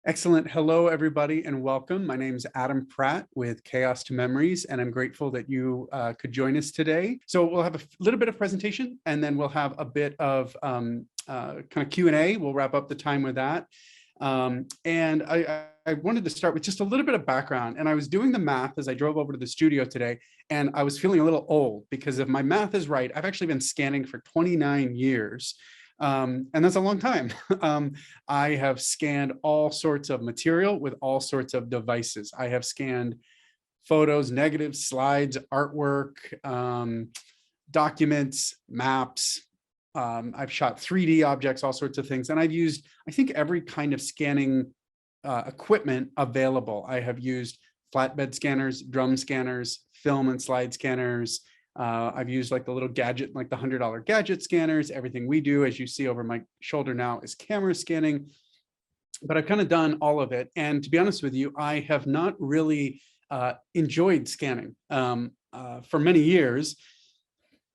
Excellent. Hello, everybody, and welcome. My name is Adam Pratt with Chaos to Memories, and I'm grateful that you could join us today. So we'll have a little bit of presentation, and then we'll have a bit of kind of Q&A. We'll wrap up the time with that. And I wanted to start with just a little bit of background. And I was doing the math as I drove over to the studio today, and I was feeling a little old because if my math is right, I've actually been scanning for 29 years. And that's a long time. I have scanned all sorts of material with all sorts of devices. I have scanned photos, negatives, slides, artwork, documents, maps. I've shot 3D objects, all sorts of things. And I've used, I think, every kind of scanning equipment available. I have used flatbed scanners, drum scanners, film and slide scanners. I've used like the little gadget, like the $100 gadget scanners. Everything we do, as you see over my shoulder now, is camera scanning. But I've kind of done all of it. And to be honest with you, I have not really enjoyed scanning for many years.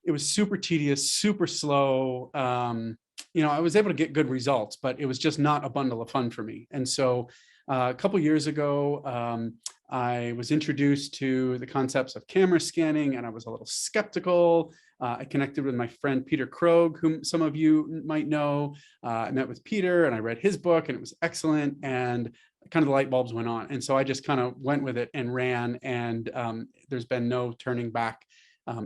It was super tedious, super slow. I was able to get good results, but it was just not a bundle of fun for me. And so a couple of years ago, I was introduced to the concepts of camera scanning, and I was a little skeptical. I connected with my friend Peter Krogh, whom some of you might know. I met with Peter and I read his book, and it was excellent. And kind of the light bulbs went on. And so I just kind of went with it and ran. And there's been no turning back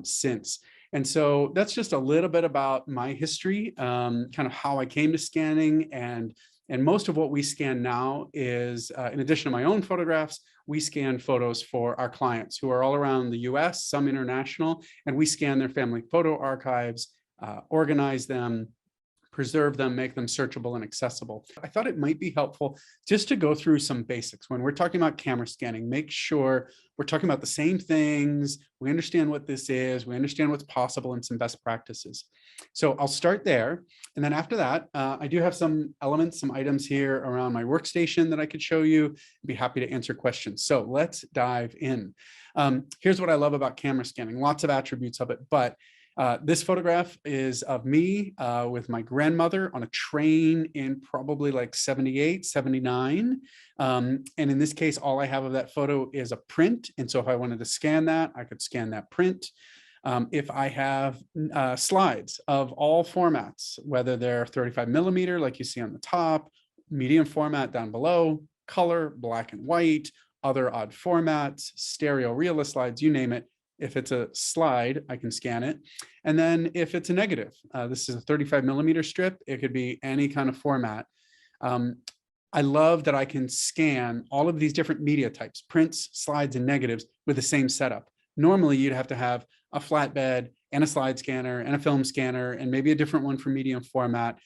since. And so that's just a little bit about my history, kind of how I came to scanning. And most of what we scan now is, in addition to my own photographs, we scan photos for our clients who are all around the US, some international, and we scan their family photo archives, organize them, preserve them, make them searchable and accessible. I thought it might be helpful just to go through some basics. When we're talking about camera scanning, make sure we're talking about the same things. We understand what this is. We understand what's possible and some best practices. So I'll start there. And then after that, I do have some elements, some items here around my workstation that I could show you. I'd be happy to answer questions. So let's dive in. Here's what I love about camera scanning, lots of attributes of it, but this photograph is of me with my grandmother on a train in probably like 78, 79. And in this case, all I have of that photo is a print. And so if I wanted to scan that, I could scan that print. If I have slides of all formats, whether they're 35 millimeter, like you see on the top, medium format down below, color, black and white, other odd formats, stereo realist slides, you name it. If it's a slide, I can scan it. And then if it's a negative, this is a 35 millimeter strip. It could be any kind of format. I love that I can scan all of these different media types, prints, slides, and negatives with the same setup. Normally, you'd have to have a flatbed and a slide scanner and a film scanner and maybe a different one for medium format.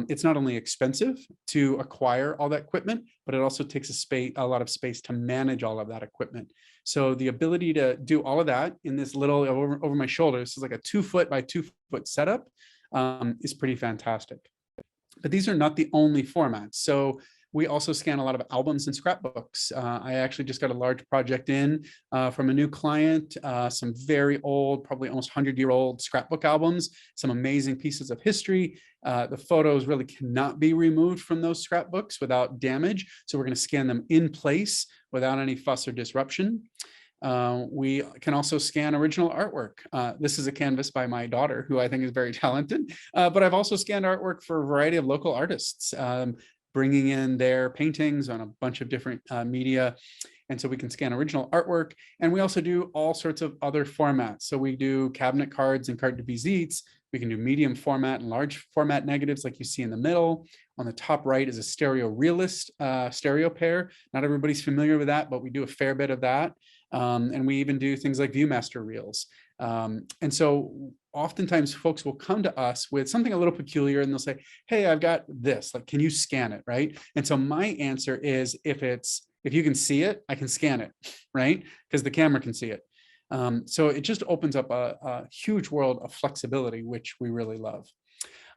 It's not only expensive to acquire all that equipment, but it also takes a lot of space to manage all of that equipment. So the ability to do all of that in this little over my shoulder, this is like a 2 foot by 2 foot setup, is pretty fantastic. But these are not the only formats. So we also scan a lot of albums and scrapbooks. I actually just got a large project in from a new client, some very old, probably almost 100-year-old scrapbook albums, some amazing pieces of history. The photos really cannot be removed from those scrapbooks without damage. So we're going to scan them in place without any fuss or disruption. We can also scan original artwork. This is a canvas by my daughter, who I think is very talented, but I've also scanned artwork for a variety of local artists, bringing in their paintings on a bunch of different media. And so we can scan original artwork. And we also do all sorts of other formats. So we do cabinet cards and carte de visites. We can do medium format and large format negatives like you see in the middle. On the top right is a stereo realist stereo pair. Not everybody's familiar with that, but we do a fair bit of that. And we even do things like ViewMaster reels. And so oftentimes folks will come to us with something a little peculiar and they'll say, hey, I've got this, like, can you scan it, right? And so my answer is, if you can see it, I can scan it, right? Because the camera can see it. So it just opens up a huge world of flexibility, which we really love.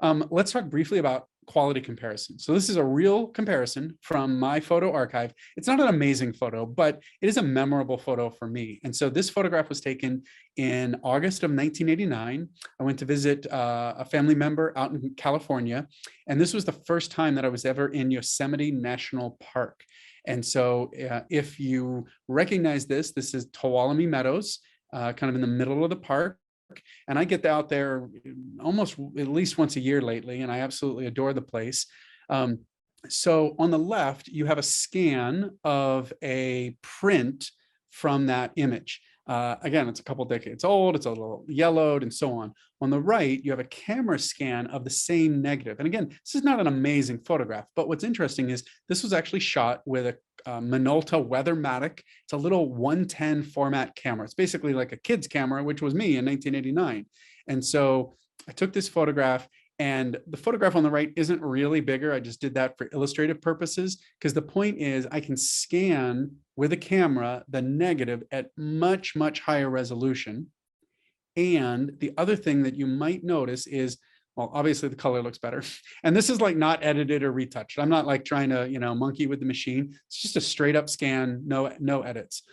Let's talk briefly about quality comparison. So this is a real comparison from my photo archive. It's not an amazing photo, but it is a memorable photo for me. And so this photograph was taken in August of 1989. I went to visit a family member out in California. And this was the first time that I was ever in Yosemite National Park. And so if you recognize this, this is Tuolumne Meadows, kind of in the middle of the park. And I get out there almost at least once a year lately, and I absolutely adore the place. So on the left, you have a scan of a print from that image. Again, it's a couple decades old, it's a little yellowed and so on. On the right, you have a camera scan of the same negative. And again, this is not an amazing photograph, but what's interesting is this was actually shot with a Minolta Weathermatic. It's a little 110 format camera. It's basically like a kid's camera, which was me in 1989. And so I took this photograph, and the photograph on the right isn't really bigger. I just did that for illustrative purposes, because the point is I can scan with a camera the negative at much, much higher resolution. And the other thing that you might notice is, well, obviously the color looks better. And this is like not edited or retouched. I'm not like trying to, monkey with the machine. It's just a straight up scan, no edits.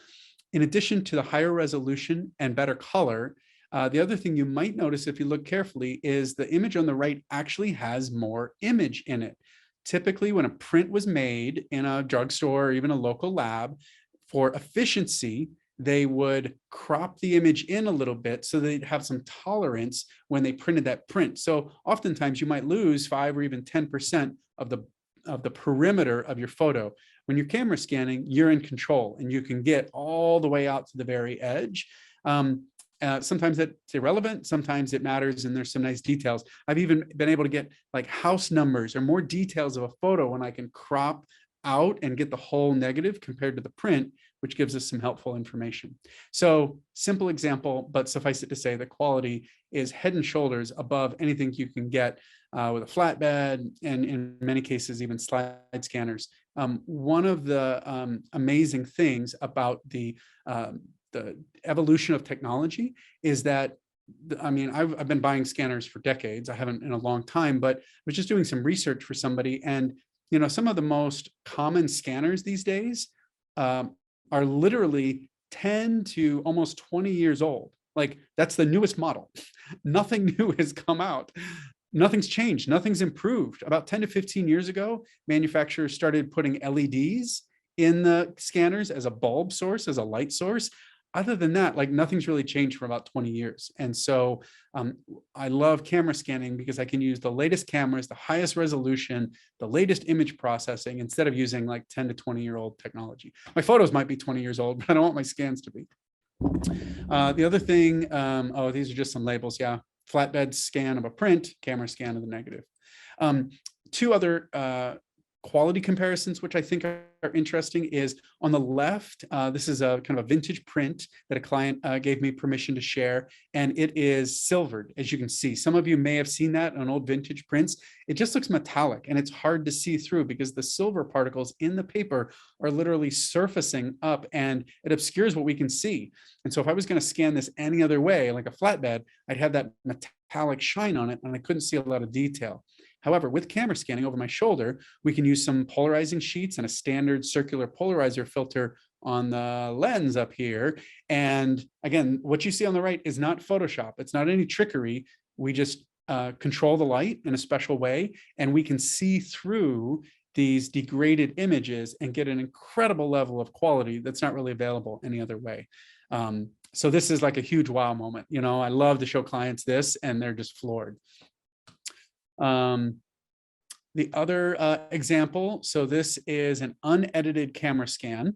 In addition to the higher resolution and better color, the other thing you might notice if you look carefully is the image on the right actually has more image in it. Typically, when a print was made in a drugstore or even a local lab, for efficiency, they would crop the image in a little bit so they'd have some tolerance when they printed that print. So oftentimes you might lose 5 or even 10% of the perimeter of your photo. When you're camera scanning, you're in control and you can get all the way out to the very edge. Sometimes it's irrelevant, sometimes it matters, and there's some nice details. I've even been able to get like house numbers or more details of a photo when I can crop out and get the whole negative compared to the print, which gives us some helpful information. So simple example, but suffice it to say the quality is head and shoulders above anything you can get with a flatbed, and in many cases, even slide scanners. One of the amazing things about the evolution of technology is that, I mean, I've been buying scanners for decades. I haven't in a long time, but I was just doing some research for somebody, and some of the most common scanners these days are literally 10 to almost 20 years old. Like that's the newest model. Nothing new has come out. Nothing's changed. Nothing's improved. About 10 to 15 years ago, manufacturers started putting LEDs in the scanners as a bulb source, as a light source. Other than that, like nothing's really changed for about 20 years. And so I love camera scanning because I can use the latest cameras, the highest resolution, the latest image processing, instead of using like 10 to 20-year-old technology. My photos might be 20 years old, but I don't want my scans to be. The other thing, these are just some labels. Yeah. Flatbed scan of a print, camera scan of the negative. Two other quality comparisons, which I think are interesting, is on the left, this is a kind of a vintage print that a client gave me permission to share, and it is silvered, as you can see. Some of you may have seen that on old vintage prints. It just looks metallic, and it's hard to see through because the silver particles in the paper are literally surfacing up, and it obscures what we can see. And so if I was going to scan this any other way, like a flatbed, I'd have that metallic shine on it, and I couldn't see a lot of detail. However, with camera scanning over my shoulder, we can use some polarizing sheets and a standard circular polarizer filter on the lens up here. And again, what you see on the right is not Photoshop. It's not any trickery. We just control the light in a special way, and we can see through these degraded images and get an incredible level of quality that's not really available any other way. So this is like a huge wow moment. I love to show clients this, and they're just floored. The other example, so this is an unedited camera scan.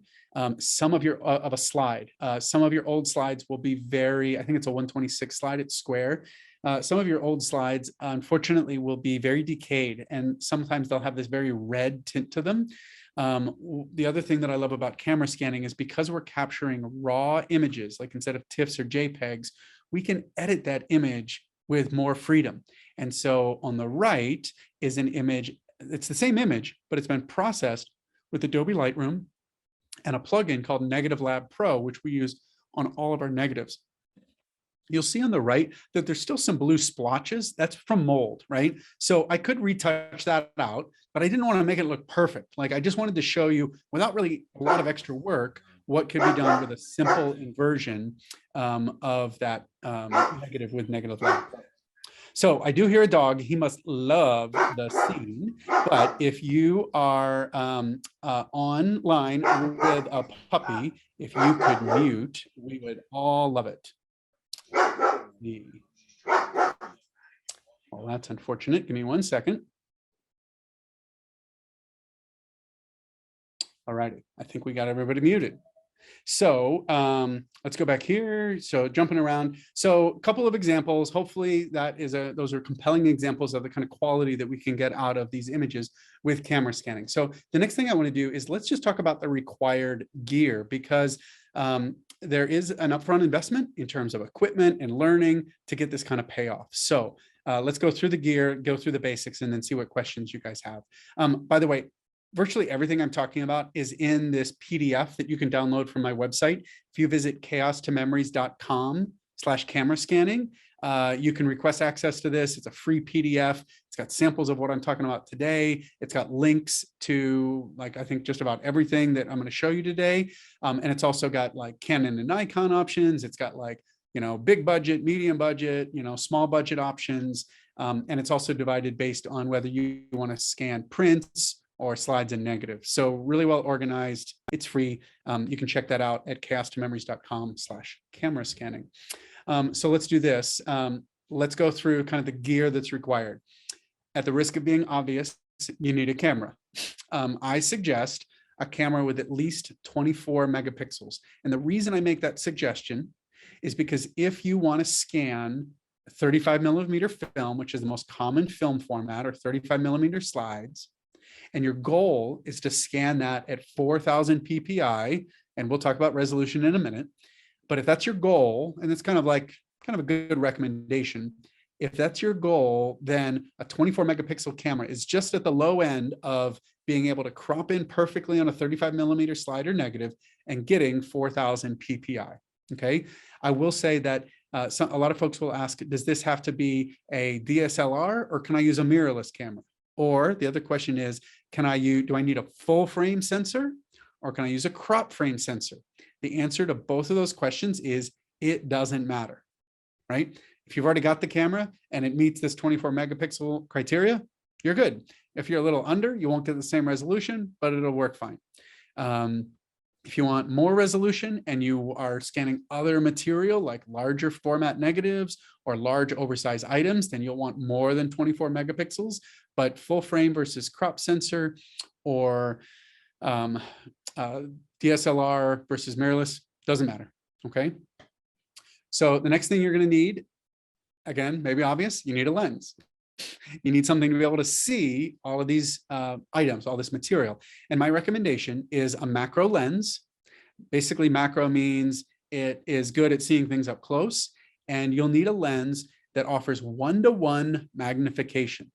Some of a slide. Some of your old slides will be I think it's a 126 slide, it's square. Some of your old slides, unfortunately, will be very decayed, and sometimes they'll have this very red tint to them. The other thing that I love about camera scanning is because we're capturing raw images, like instead of TIFFs or JPEGs, we can edit that image with more freedom. And so on the right is an image, it's the same image, but it's been processed with Adobe Lightroom and a plugin called Negative Lab Pro, which we use on all of our negatives. you'll see on the right that there's still some blue splotches. That's from mold, right? So I could retouch that out, but I didn't want to make it look perfect. Like I just wanted to show you without really a lot of extra work, what could be done with a simple inversion of that negative with negative light. So I do hear a dog. He must love the scene. But if you are online with a puppy, if you could mute, we would all love it. Well, that's unfortunate. Give me 1 second. All righty. I think we got everybody muted. So let's go back here. So jumping around. So a couple of examples. Hopefully those are compelling examples of the kind of quality that we can get out of these images with camera scanning. So the next thing I want to do is let's just talk about the required gear, because there is an upfront investment in terms of equipment and learning to get this kind of payoff. So let's go through the gear, go through the basics, and then see what questions you guys have. By the way, virtually everything I'm talking about is in this PDF that you can download from my website. If you visit chaos2memories.com/camera scanning, you can request access to this. It's a free PDF. It's got samples of what I'm talking about today. It's got links to, like, I think just about everything that I'm going to show you today. And it's also got like Canon and Nikon options. It's got like, big budget, medium budget, small budget options. And it's also divided based on whether you want to scan prints or slides and negatives. So really well organized. It's free. You can check that out at chaos2memories.com/camera scanning. So let's do this. Let's go through kind of the gear that's required. At the risk of being obvious, you need a camera. I suggest a camera with at least 24 megapixels. And the reason I make that suggestion is because if you want to scan 35 millimeter film, which is the most common film format, or 35 millimeter slides, and your goal is to scan that at 4,000 PPI, and we'll talk about resolution in a minute. But if that's your goal, and it's kind of a good recommendation, if that's your goal, then a 24 megapixel camera is just at the low end of being able to crop in perfectly on a 35 millimeter slide or negative and getting 4,000 PPI. Okay. I will say that a lot of folks will ask, does this have to be a DSLR or can I use a mirrorless camera? Or the other question is, do I need a full frame sensor or can I use a crop frame sensor? The answer to both of those questions is it doesn't matter, right? If you've already got the camera and it meets this 24 megapixel criteria, you're good. If you're a little under, you won't get the same resolution, but it'll work fine. If you want more resolution and you are scanning other material like larger format negatives or large oversized items, then you'll want more than 24 megapixels. But full frame versus crop sensor or DSLR versus mirrorless doesn't matter. Okay. So the next thing you're going to need, again, maybe obvious, you need a lens. You need something to be able to see all of these items, all this material. And my recommendation is a macro lens. Basically, macro means it is good at seeing things up close. And you'll need a lens that offers 1-to-1 magnification.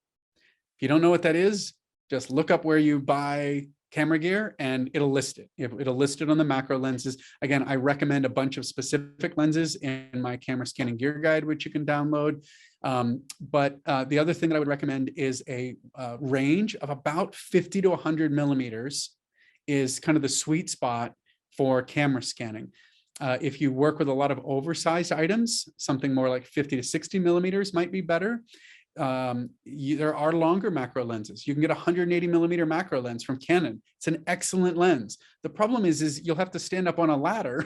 If you don't know what that is, just look up where you buy camera gear and it'll list it. It'll list it on the macro lenses. Again, I recommend a bunch of specific lenses in my camera scanning gear guide, which you can download. But the other thing that I would recommend is a range of about 50 to 100 millimeters is kind of the sweet spot for camera scanning. If you work with a lot of oversized items, something more like 50 to 60 millimeters might be better. There are longer macro lenses. You can get a 180 millimeter macro lens from Canon. It's an excellent lens. The problem is you'll have to stand up on a ladder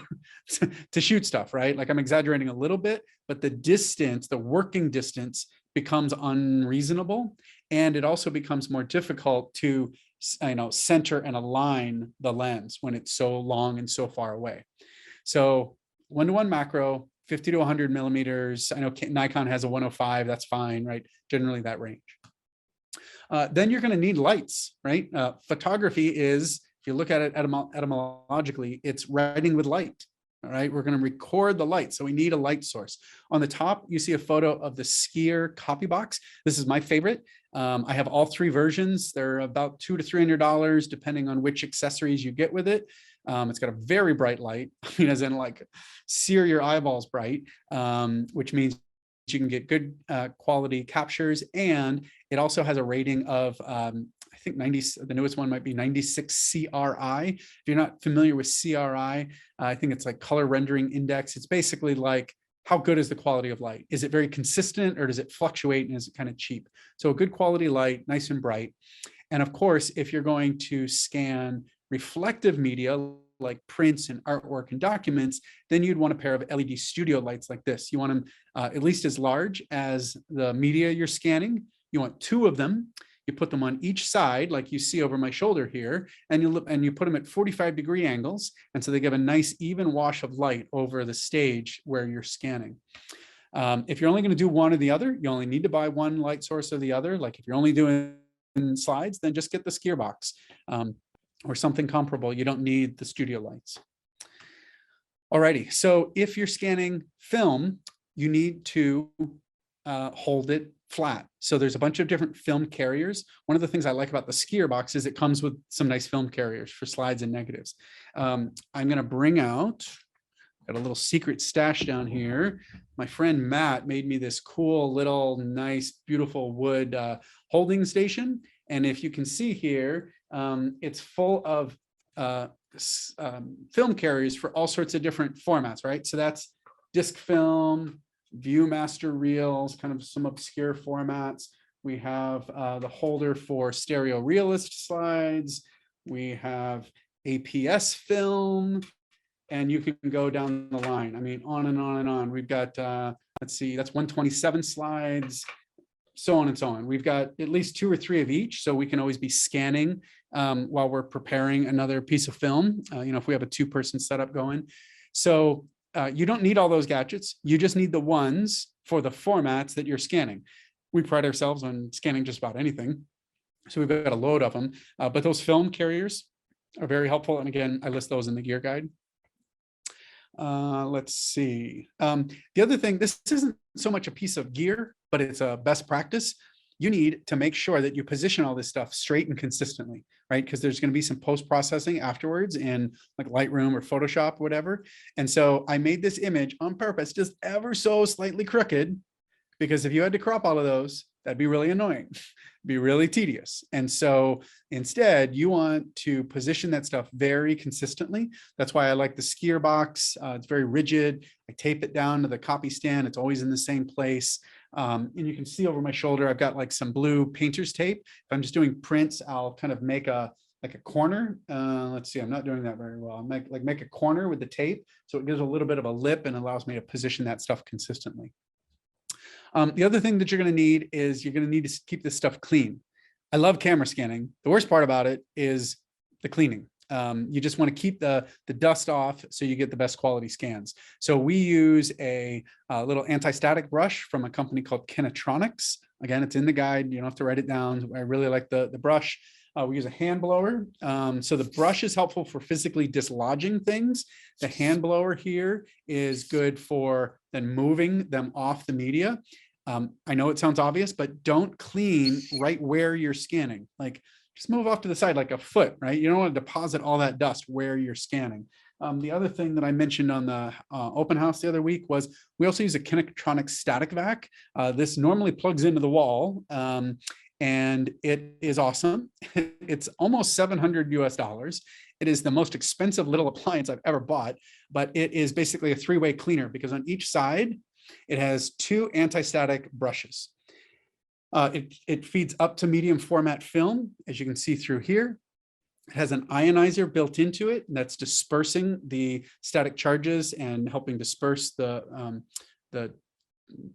to shoot stuff, right? Like I'm exaggerating a little bit, but the distance, the working distance becomes unreasonable. And it also becomes more difficult to, center and align the lens when it's so long and so far away. So 1-to-1 macro, 50 to 100 millimeters. I know Nikon has a 105, that's fine, right? Generally that range. Then you're gonna need lights, right? Photography is, if you look at it etymologically, it's writing with light, all right? We're gonna record the light, so we need a light source. On the top, you see a photo of the Skier copy box. This is my favorite. I have all three versions. They're about $200 to $300, depending on which accessories you get with it. It's got a very bright light, I mean, as in like sear your eyeballs bright, which means you can get good quality captures. And it also has a rating of, I think 90, the newest one might be 96 CRI. If you're not familiar with CRI, I think it's like color rendering index. It's basically like, how good is the quality of light? Is it very consistent, or does it fluctuate, and is it kind of cheap? So a good quality light, nice and bright. And of course, if you're going to scan reflective media like prints and artwork and documents, then you'd want a pair of LED studio lights like this. You want them at least as large as the media you're scanning. You want 2 of them. You put them on each side, like you see over my shoulder here, and you put them at 45-degree angles. And so they give a nice even wash of light over the stage where you're scanning. If you're only going to do one or the other, you only need to buy one light source or the other. Like if you're only doing slides, then just get the skier box or something comparable. You don't need the studio lights. Alrighty, so if you're scanning film, you need to hold it flat. So there's a bunch of different film carriers. One of the things I like about the skier box is it comes with some nice film carriers for slides and negatives. I'm going to bring out, got a little secret stash down here. My friend Matt made me this cool little nice, beautiful wood holding station. And if you can see here, it's full of film carriers for all sorts of different formats, right? So that's disc film, Viewmaster reels, kind of some obscure formats. We have the holder for stereo realist slides. We have APS film, and you can go down the line. I mean, on and on and on. We've got, let's see, that's 127 slides, so on and so on. We've got at least 2 or 3 of each, so we can always be scanning while we're preparing another piece of film, if we have a 2-person setup going. So you don't need all those gadgets. You just need the ones for the formats that you're scanning. We pride ourselves on scanning just about anything. So we've got a load of them, but those film carriers are very helpful. And again, I list those in the gear guide. Let's see. The other thing, this isn't so much a piece of gear, but it's a best practice. You need to make sure that you position all this stuff straight and consistently, right? Because there's going to be some post-processing afterwards in like Lightroom or Photoshop, whatever. And so I made this image on purpose, just ever so slightly crooked, because if you had to crop all of those, that'd be really annoying, be really tedious. And so instead, you want to position that stuff very consistently. That's why I like the skier box. It's very rigid. I tape it down to the copy stand. It's always in the same place. And you can see over my shoulder, I've got like some blue painter's tape. If I'm just doing prints, I'll kind of make a corner. Let's see, I'm not doing that very well. I'll make a corner with the tape. So it gives a little bit of a lip and allows me to position that stuff consistently. The other thing that you're going to need is you're going to need to keep this stuff clean. I love camera scanning. The worst part about it is the cleaning. You just want to keep the dust off so you get the best quality scans. So we use a little anti-static brush from a company called Kinetronics. Again, it's in the guide. You don't have to write it down. I really like the brush. We use a hand blower. So the brush is helpful for physically dislodging things. The hand blower here is good for then moving them off the media. I know it sounds obvious, but don't clean right where you're scanning. Like just move off to the side like a foot, right? You don't want to deposit all that dust where you're scanning. The other thing that I mentioned on the open house the other week was we also use a Kinetronics static vac. This normally plugs into the wall. And it is awesome. It's almost $700 US. It is the most expensive little appliance I've ever bought, but it is basically a 3-way cleaner because on each side, it has 2 anti-static brushes. It feeds up to medium format film, as you can see through here. It has an ionizer built into it that's dispersing the static charges and helping disperse the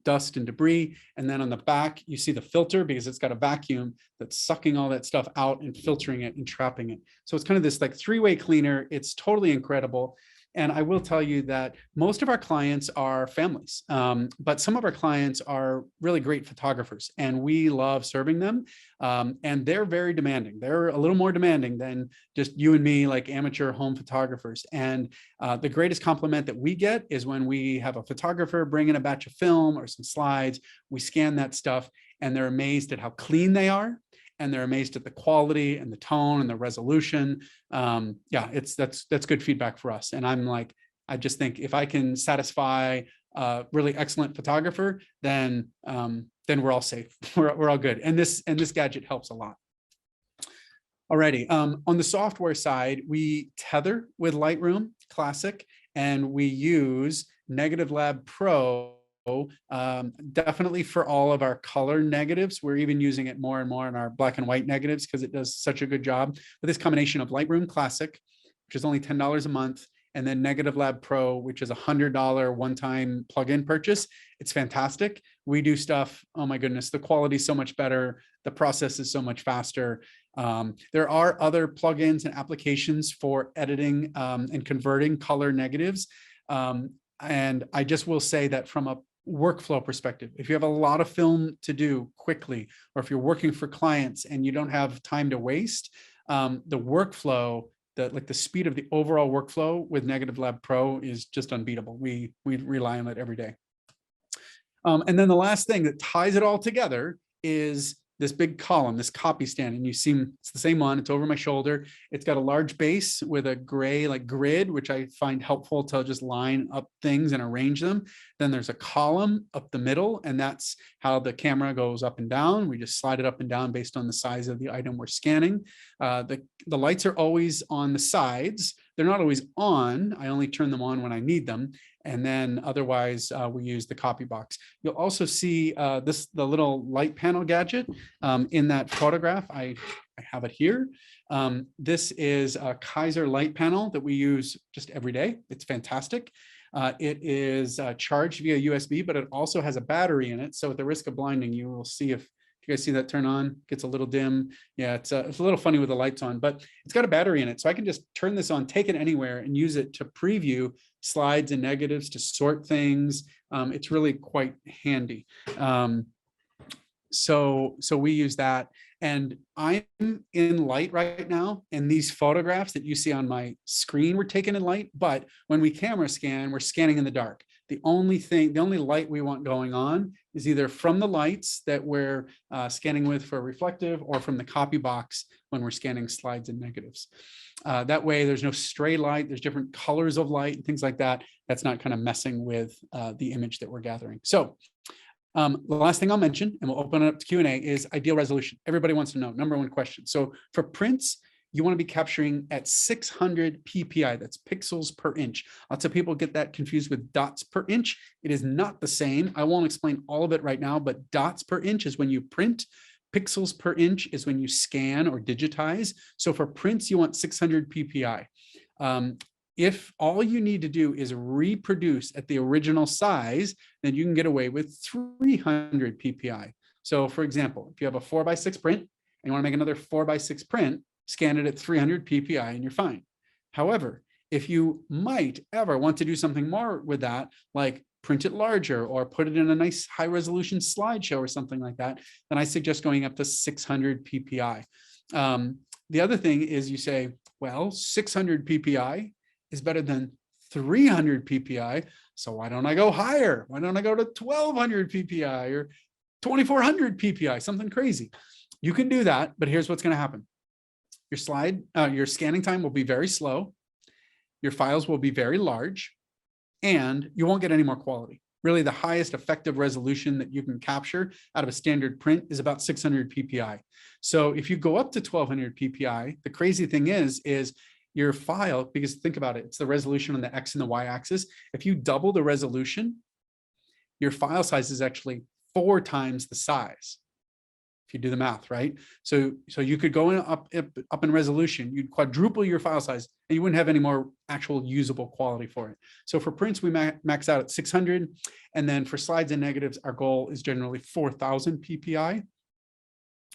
dust and debris. And then on the back, you see the filter because it's got a vacuum that's sucking all that stuff out and filtering it and trapping it. So it's kind of this like 3-way cleaner. It's totally incredible. And I will tell you that most of our clients are families, but some of our clients are really great photographers and we love serving them. And they're very demanding. They're a little more demanding than just you and me, like amateur home photographers. And the greatest compliment that we get is when we have a photographer bring in a batch of film or some slides, we scan that stuff and they're amazed at how clean they are and they're amazed at the quality and the tone and the resolution. Yeah, that's good feedback for us. And I'm like, I just think if I can satisfy a really excellent photographer, then we're all safe. We're all good. And this gadget helps a lot. Alrighty, on the software side, we tether with Lightroom Classic, and we use Negative Lab Pro, definitely for all of our color negatives. We're even using it more and more in our black and white negatives because it does such a good job. But this combination of Lightroom Classic, which is only $10 a month, and then Negative Lab Pro, which is a $100 one-time plugin purchase. It's fantastic. We do stuff, oh my goodness, the quality is so much better. The process is so much faster. There are other plugins and applications for editing and converting color negatives. And I just will say that from a workflow perspective, if you have a lot of film to do quickly, or if you're working for clients and you don't have time to waste, the workflow, the speed of the overall workflow with Negative Lab Pro is just unbeatable. We rely on it every day. And then the last thing that ties it all together is this big column, this copy stand. And you see it's the same one, it's over my shoulder. It's got a large base with a gray grid, which I find helpful to just line up things and arrange them. Then there's a column up the middle, and that's how the camera goes up and down. We just slide it up and down based on the size of the item we're scanning. The lights are always on the sides. They're not always on. I only turn them on when I need them. And then otherwise, we use the copy box. You'll also see the little light panel gadget in that photograph. I have it here. This is a Kaiser light panel that we use just every day. It's fantastic. It is charged via USB, but it also has a battery in it. So at the risk of blinding you, we'll see if you guys see that turn on, gets a little dim. Yeah, it's a little funny with the lights on, but it's got a battery in it. So I can just turn this on, take it anywhere, and use it to preview slides and negatives, to sort things. It's really quite handy. So we use that. And I'm in light right now, and these photographs that you see on my screen were taken in light, but when we camera scan, we're scanning in the dark. The only light we want going on is either from the lights that we're scanning with for reflective, or from the copy box when we're scanning slides and negatives. That way there's no stray light, there's different colors of light and things like that. That's not kind of messing with the image that we're gathering. So the last thing I'll mention, and we'll open it up to Q&A, is ideal resolution. Everybody wants to know, number one question. So for prints, you want to be capturing at 600 PPI, that's pixels per inch. Lots of people get that confused with dots per inch. It is not the same. I won't explain all of it right now, but dots per inch is when you print. Pixels per inch is when you scan or digitize. So for prints, you want 600 PPI. If all you need to do is reproduce at the original size, then you can get away with 300 PPI. So for example, if you have a 4x6 print and you want to make another 4x6 print, scan it at 300 PPI and you're fine. However, if you might ever want to do something more with that, like print it larger or put it in a nice high resolution slideshow or something like that, then I suggest going up to 600 PPI. The other thing is you say, well, 600 PPI is better than 300 PPI. So why don't I go higher? Why don't I go to 1200 PPI or 2400 PPI, something crazy? You can do that, but here's what's going to happen. Your scanning time will be very slow. Your files will be very large, and you won't get any more quality. Really, the highest effective resolution that you can capture out of a standard print is about 600 PPI. So if you go up to 1200 PPI, the crazy thing is your file, because think about it, it's the resolution on the X and the Y axis. If you double the resolution, your file size is actually 4 times the size. If you do the math, right? So you could go up in resolution, you'd quadruple your file size, and you wouldn't have any more actual usable quality for it. So for prints, we max out at 600. And then for slides and negatives, our goal is generally 4000 PPI.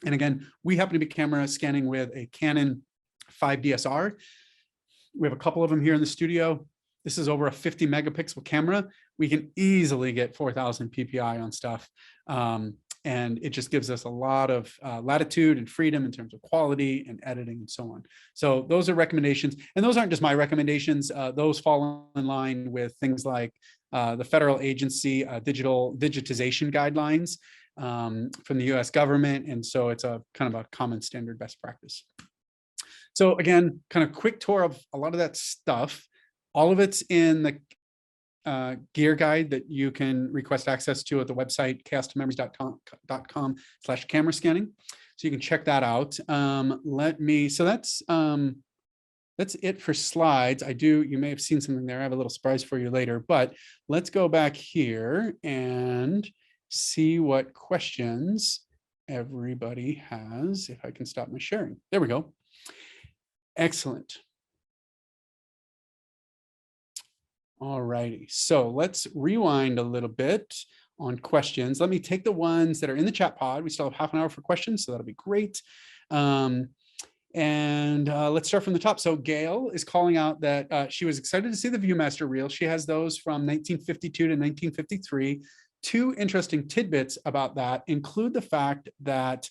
And again, we happen to be camera scanning with a Canon 5 DSR. We have a couple of them here in the studio. This is over a 50 megapixel camera. We can easily get 4000 PPI on stuff. And it just gives us a lot of latitude and freedom in terms of quality and editing and so on. So those are recommendations. And those aren't just my recommendations. Those fall in line with things like the federal agency digital digitization guidelines from the US government. And so it's a kind of a common standard best practice. So again, kind of quick tour of a lot of that stuff. All of it's in the gear guide that you can request access to at the website chaos2memories.com/camera scanning. So you can check that out. So that's it for slides. You may have seen something there. I have a little surprise for you later, but let's go back here and see what questions everybody has. If I can stop my sharing. There we go. Excellent. All righty, so let's rewind a little bit on questions. Let me take the ones that are in the chat pod. We still have half an hour for questions, so that'll be great. Let's start from the top. So Gail is calling out that she was excited to see the Viewmaster reel. She has those from 1952 to 1953. Two interesting tidbits about that include the fact that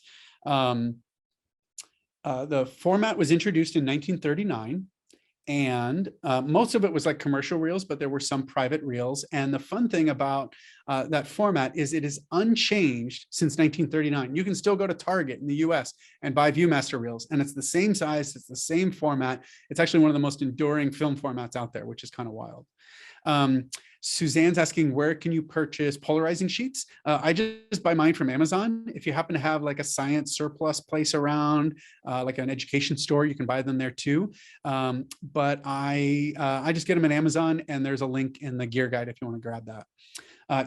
the format was introduced in 1939. And most of it was like commercial reels, but there were some private reels. And the fun thing about that format is it is unchanged since 1939. You can still go to Target in the US and buy Viewmaster reels, and it's the same size, it's the same format. It's actually one of the most enduring film formats out there, which is kind of wild. Suzanne's asking, where can you purchase polarizing sheets? I just buy mine from Amazon. If you happen to have like a science surplus place around, like an education store, you can buy them there too. But I just get them at Amazon, and there's a link in the gear guide if you want to grab that.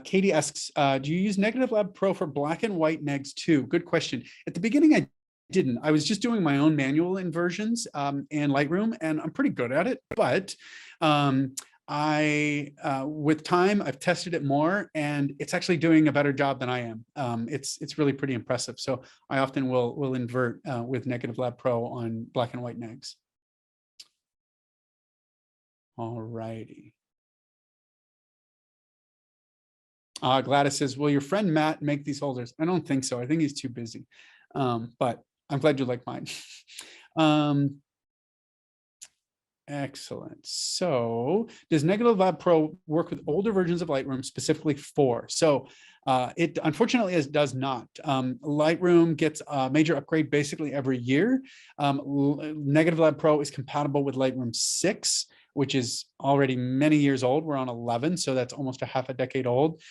Katie asks, do you use Negative Lab Pro for black and white negs too? Good question. At the beginning, I didn't. I was just doing my own manual inversions in Lightroom, and I'm pretty good at it. But with time, I've tested it more, and it's actually doing a better job than I am. It's really pretty impressive. So I often will invert with Negative Lab Pro on black and white negs. All righty. Gladys says, will your friend Matt make these holders? I don't think so. I think he's too busy. But I'm glad you like mine. Excellent. So does Negative Lab Pro work with older versions of Lightroom, specifically 4? So it unfortunately does not. Lightroom gets a major upgrade basically every year. Negative Lab Pro is compatible with Lightroom 6, which is already many years old. We're on 11, so that's almost a half a decade old.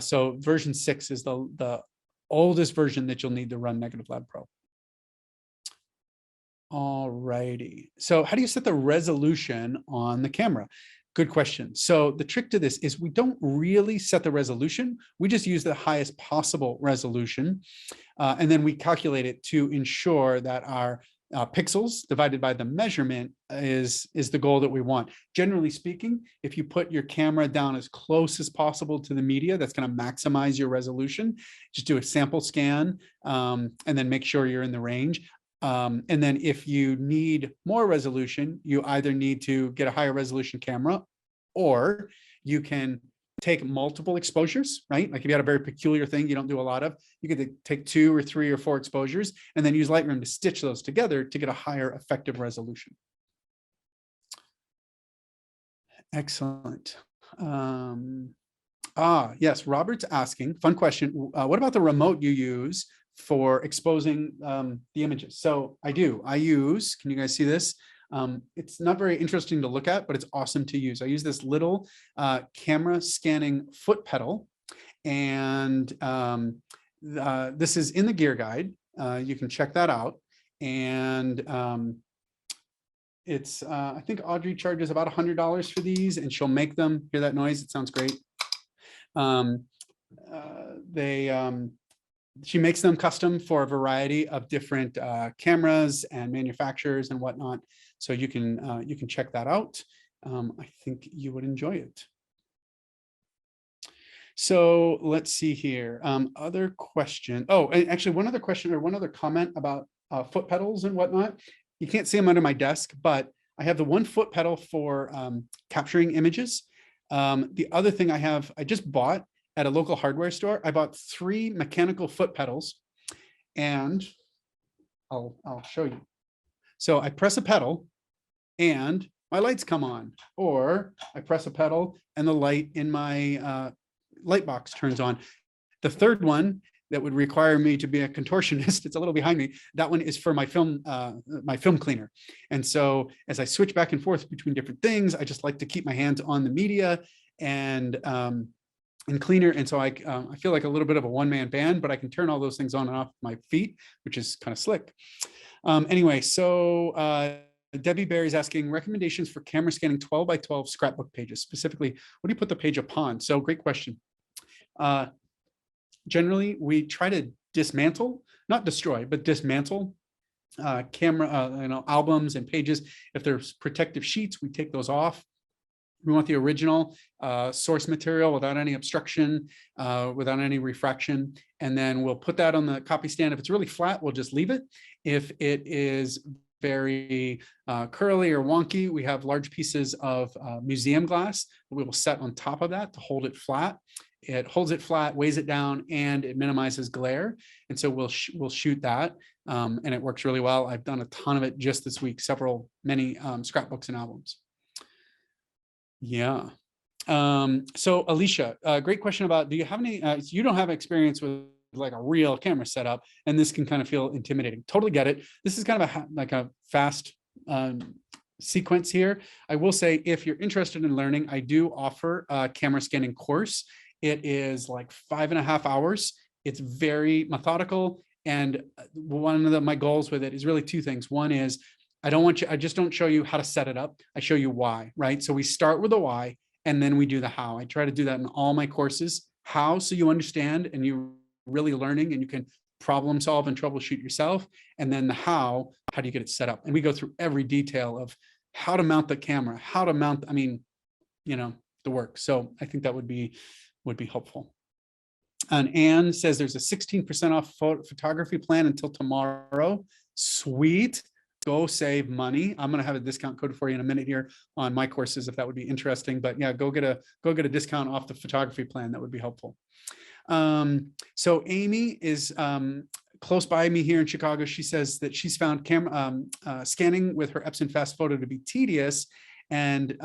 So version 6 is the oldest version that you'll need to run Negative Lab Pro. All righty. So how do you set the resolution on the camera? Good question. So the trick to this is we don't really set the resolution. We just use the highest possible resolution. And then we calculate it to ensure that our pixels divided by the measurement is the goal that we want. Generally speaking, if you put your camera down as close as possible to the media, that's going to maximize your resolution. Just do a sample scan and then make sure you're in the range. And then if you need more resolution, you either need to get a higher resolution camera, or you can take multiple exposures, right? Like if you had a very peculiar thing you don't do a lot of, you could take 2 or 3 or 4 exposures and then use Lightroom to stitch those together to get a higher effective resolution. Excellent. Yes, Robert's asking, fun question. What about the remote you use for exposing the images? So I use, can you guys see this? It's not very interesting to look at, but it's awesome to use. I use this little camera scanning foot pedal, and this is in the gear guide. You can check that out. And it's, I think Audrey charges about $100 for these, and she'll make them. Hear that noise? It sounds great. She makes them custom for a variety of different cameras and manufacturers and whatnot. So you can check that out. I think you would enjoy it. So let's see here. Other question. Oh, actually, one other question or one other comment about foot pedals and whatnot. You can't see them under my desk, but I have the one foot pedal for capturing images. The other thing I just bought at a local hardware store, I bought 3 mechanical foot pedals, and I'll show you. So I press a pedal, and my lights come on, or I press a pedal and the light in my light box turns on. The third one that would require me to be a contortionist, it's a little behind me. That one is for my film cleaner. And so as I switch back and forth between different things, I just like to keep my hands on the media and cleaner. And so I feel like a little bit of a one-man band, but I can turn all those things on and off my feet, which is kind of slick. Anyway, so Debbie Barry's asking recommendations for camera scanning 12 by 12 scrapbook pages. Specifically, what do you put the page upon? So great question. Generally, we try to dismantle, not destroy, but dismantle camera, albums and pages. If there's protective sheets, we take those off. We want the original source material without any obstruction, without any refraction. And then we'll put that on the copy stand. If it's really flat, we'll just leave it. If it is very curly or wonky, we have large pieces of museum glass that we will set on top of that to hold it flat. It holds it flat, weighs it down, and it minimizes glare. And so we'll shoot that, and it works really well. I've done a ton of it just this week, many scrapbooks and albums. Yeah. So Alicia, great question about, do you have any, you don't have experience with like a real camera setup, and this can kind of feel intimidating. Totally get it. This is kind of like a fast sequence here. I will say, if you're interested in learning, I do offer a camera scanning course. It is like 5.5 hours. It's very methodical. And one of my goals with it is really two things. One is, I just don't show you how to set it up. I show you why, right? So we start with the why, and then we do the how. I try to do that in all my courses. How, so you understand and you're really learning and you can problem solve and troubleshoot yourself. And then the how do you get it set up? And we go through every detail of how to mount the camera, how to mount, the work. So I think that would be helpful. And Anne says there's a 16% off photography plan until tomorrow. Sweet. Go save money. I'm going to have a discount code for you in a minute here on my courses, if that would be interesting. But yeah, go get a discount off the photography plan. That would be helpful. So Amy is close by me here in Chicago. She says that she's found camera scanning with her Epson Fast Photo to be tedious, and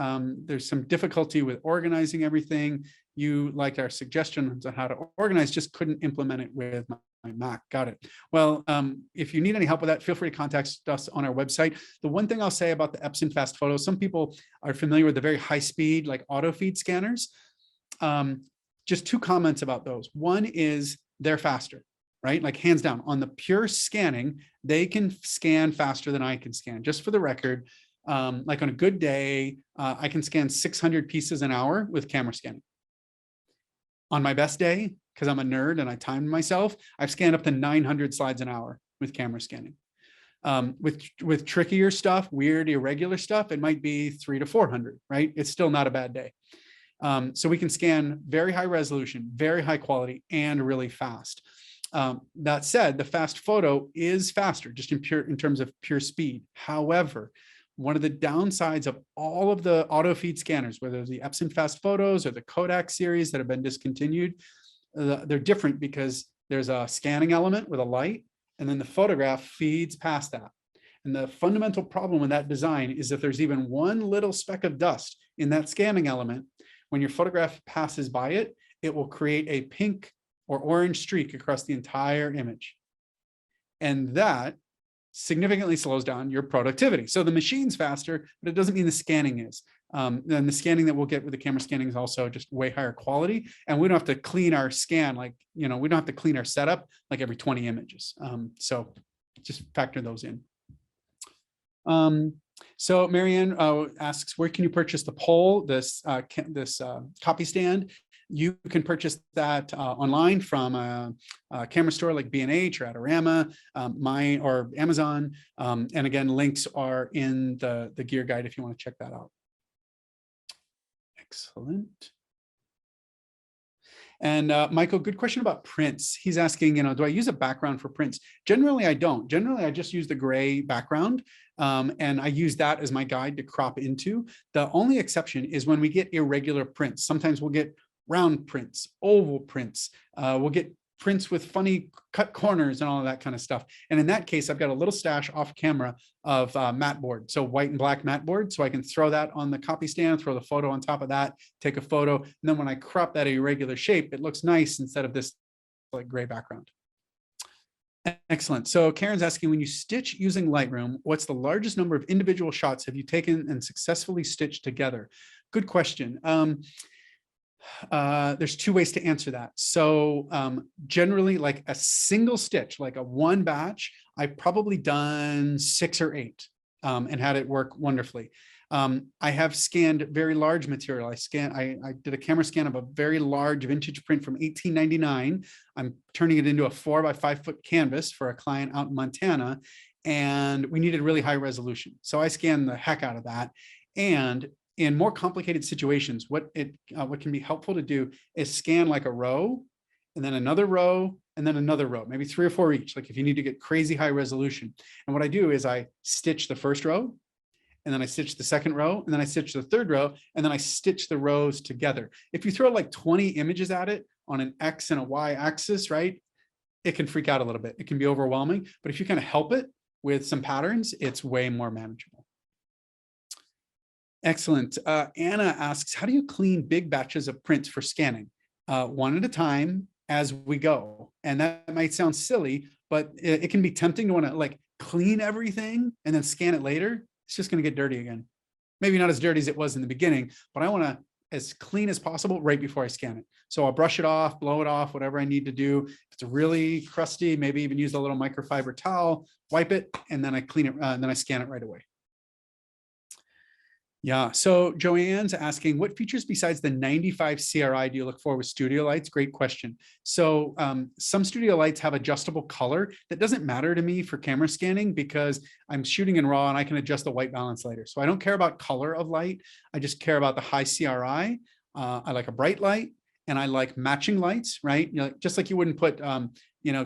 there's some difficulty with organizing everything. You liked our suggestions on how to organize, just couldn't implement it with my Mac. Got it. Well, if you need any help with that, feel free to contact us on our website. The one thing I'll say about the Epson Fast Photo, some people are familiar with the very high speed, like auto feed scanners. Just two comments about those. One is they're faster, right? Like hands down on the pure scanning, they can scan faster than I can scan. Just for the record, like on a good day, I can scan 600 pieces an hour with camera scanning. On my best day, because I'm a nerd and I timed myself, I've scanned up to 900 slides an hour with camera scanning. With trickier stuff, weird, irregular stuff, it might be 300 to 400, right? It's still not a bad day. So we can scan very high resolution, very high quality, and really fast. That said, the Fast Photo is faster, just in terms of pure speed. However, one of the downsides of all of the auto feed scanners, whether the Epson Fast Photos or the Kodak series that have been discontinued, they're different because there's a scanning element with a light, and then the photograph feeds past that. And the fundamental problem with that design is if there's even one little speck of dust in that scanning element, when your photograph passes by it, it will create a pink or orange streak across the entire image. And that significantly slows down your productivity. So the machine's faster, but it doesn't mean the scanning is. And the scanning that we'll get with the camera scanning is also just way higher quality. And we don't have to clean our scan, like, we don't have to clean our setup like every 20 images. So just factor those in. So Marianne asks, where can you purchase the pole, this copy stand? You can purchase that online from a camera store like B&H or Adorama, or Amazon. And again, links are in the gear guide if you want to check that out. Excellent. And Michael, good question about prints. He's asking, do I use a background for prints? Generally, I don't. Generally, I just use the gray background. And I use that as my guide to crop into. The only exception is when we get irregular prints. Sometimes we'll get round prints, oval prints. We'll get prints with funny cut corners and all of that kind of stuff. And in that case, I've got a little stash off camera of matte board, so white and black matte board, so I can throw that on the copy stand, throw the photo on top of that, take a photo, and then when I crop that irregular shape, it looks nice instead of this like gray background. Excellent. So Karen's asking, when you stitch using Lightroom, what's the largest number of individual shots have you taken and successfully stitched together? Good question. There's two ways to answer that. So generally, like a single stitch, like a one batch, I've probably done 6 or 8 and had it work wonderfully. I have scanned very large material. I did a camera scan of a very large vintage print from 1899. I'm turning it into a 4 by 5 foot canvas for a client out in Montana, and we needed really high resolution. So I scanned the heck out of that. And in more complicated situations, what can be helpful to do is scan like a row, and then another row, and then another row, maybe 3 or 4 each, like if you need to get crazy high resolution. And what I do is I stitch the first row, and then I stitch the second row, and then I stitch the third row, and then I stitch the rows together. If you throw like 20 images at it on an X and a Y axis, right, it can freak out a little bit. It can be overwhelming, but if you kind of help it with some patterns, it's way more manageable. Excellent. Anna asks, how do you clean big batches of prints for scanning? One at a time as we go. And that might sound silly, but it can be tempting to want to like clean everything and then scan it later. It's just going to get dirty again. Maybe not as dirty as it was in the beginning, but I want to as clean as possible right before I scan it. So I'll brush it off, blow it off, whatever I need to do. If it's really crusty, maybe even use a little microfiber towel, wipe it, and then I clean it, and then I scan it right away. Yeah, so Joanne's asking, what features besides the 95 CRI do you look for with studio lights? Great question. So some studio lights have adjustable color. That doesn't matter to me for camera scanning because I'm shooting in RAW and I can adjust the white balance later. So I don't care about color of light. I just care about the high CRI. I like a bright light, and I like matching lights, right? You know, just like you wouldn't put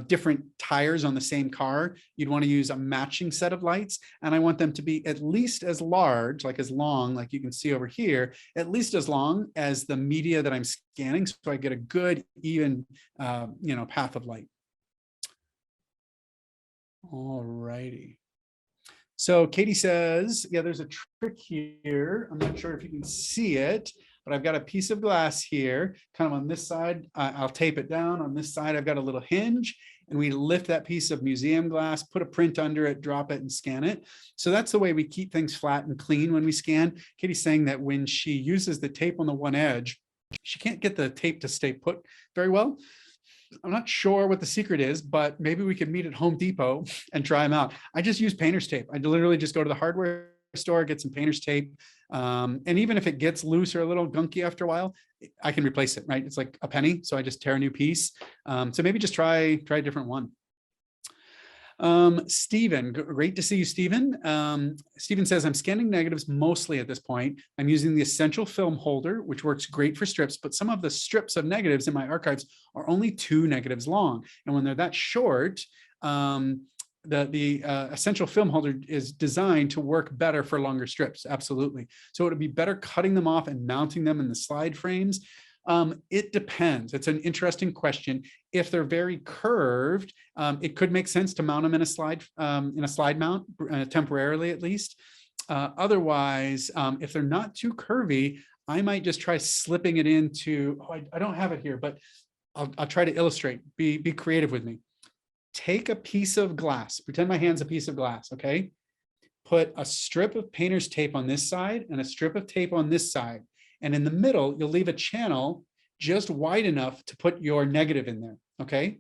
different tires on the same car, you'd want to use a matching set of lights. And I want them to be at least as large, like as long, like you can see over here, at least as long as the media that I'm scanning. So I get a good, even, path of light. All righty. So Katie says, yeah, there's a trick here. I'm not sure if you can see it, but I've got a piece of glass here, kind of on this side. I'll tape it down. On this side, I've got a little hinge, and we lift that piece of museum glass, put a print under it, drop it, and scan it. So that's the way we keep things flat and clean when we scan. Katie's saying that when she uses the tape on the one edge, she can't get the tape to stay put very well. I'm not sure what the secret is, but maybe we could meet at Home Depot and try them out. I just use painter's tape. I literally just go to the hardware store, get some painter's tape. And even if it gets loose or a little gunky after a while, I can replace it, right? It's like a penny. So I just tear a new piece. So maybe just try a different one. Stephen, great to see you, Stephen. Stephen says, I'm scanning negatives mostly at this point. I'm using the Essential Film Holder, which works great for strips, but some of the strips of negatives in my archives are only 2 negatives long. And when they're that short, the Essential Film Holder is designed to work better for longer strips. Absolutely. So it would be better cutting them off and mounting them in the slide frames. It depends. It's an interesting question. If they're very curved, it could make sense to mount them in a slide mount, temporarily at least. Otherwise, if they're not too curvy, I might just try slipping it into, I don't have it here, but I'll try to illustrate. Be creative with me. Take a piece of glass, pretend my hand's a piece of glass, okay? Put a strip of painter's tape on this side and a strip of tape on this side. And in the middle, you'll leave a channel just wide enough to put your negative in there, okay?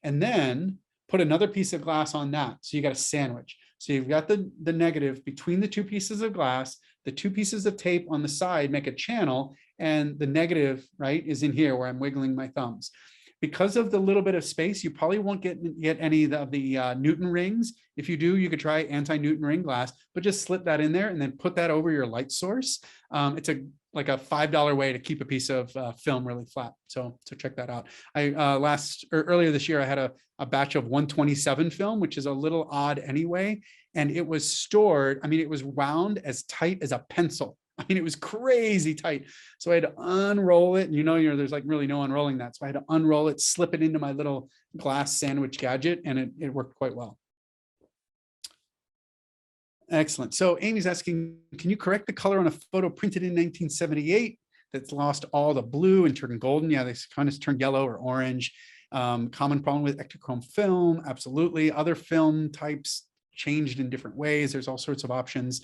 And then put another piece of glass on that. So you got a sandwich. So you've got the negative between the 2 pieces of glass, the 2 pieces of tape on the side make a channel, and the negative, right, is in here where I'm wiggling my thumbs. Because of the little bit of space, you probably won't get any of the Newton rings. If you do, you could try anti-Newton ring glass, but just slip that in there and then put that over your light source. It's like a $5 way to keep a piece of film really flat. So check that out. Earlier this year, I had a batch of 127 film, which is a little odd anyway. And it was stored, I mean, it was wound as tight as a pencil. mean, it was crazy tight. So I had to unroll it. And there's like really no unrolling that. So I had to unroll it, slip it into my little glass sandwich gadget, and it worked quite well. Excellent. So Amy's asking, can you correct the color on a photo printed in 1978 that's lost all the blue and turned golden? Yeah, they kind of turned yellow or orange. Common problem with ectochrome film. Absolutely. Other film types changed in different ways. There's all sorts of options.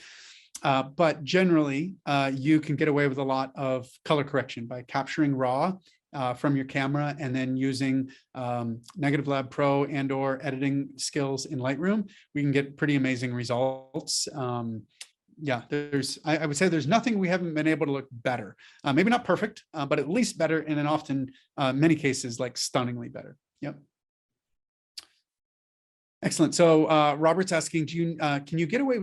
But generally, you can get away with a lot of color correction by capturing raw from your camera and then using Negative Lab Pro and or editing skills in Lightroom. We can get pretty amazing results. Yeah, I would say there's nothing we haven't been able to look better. Maybe not perfect, but at least better, and then often, many cases, like stunningly better. Yep. Excellent. So Robert's asking, can you get away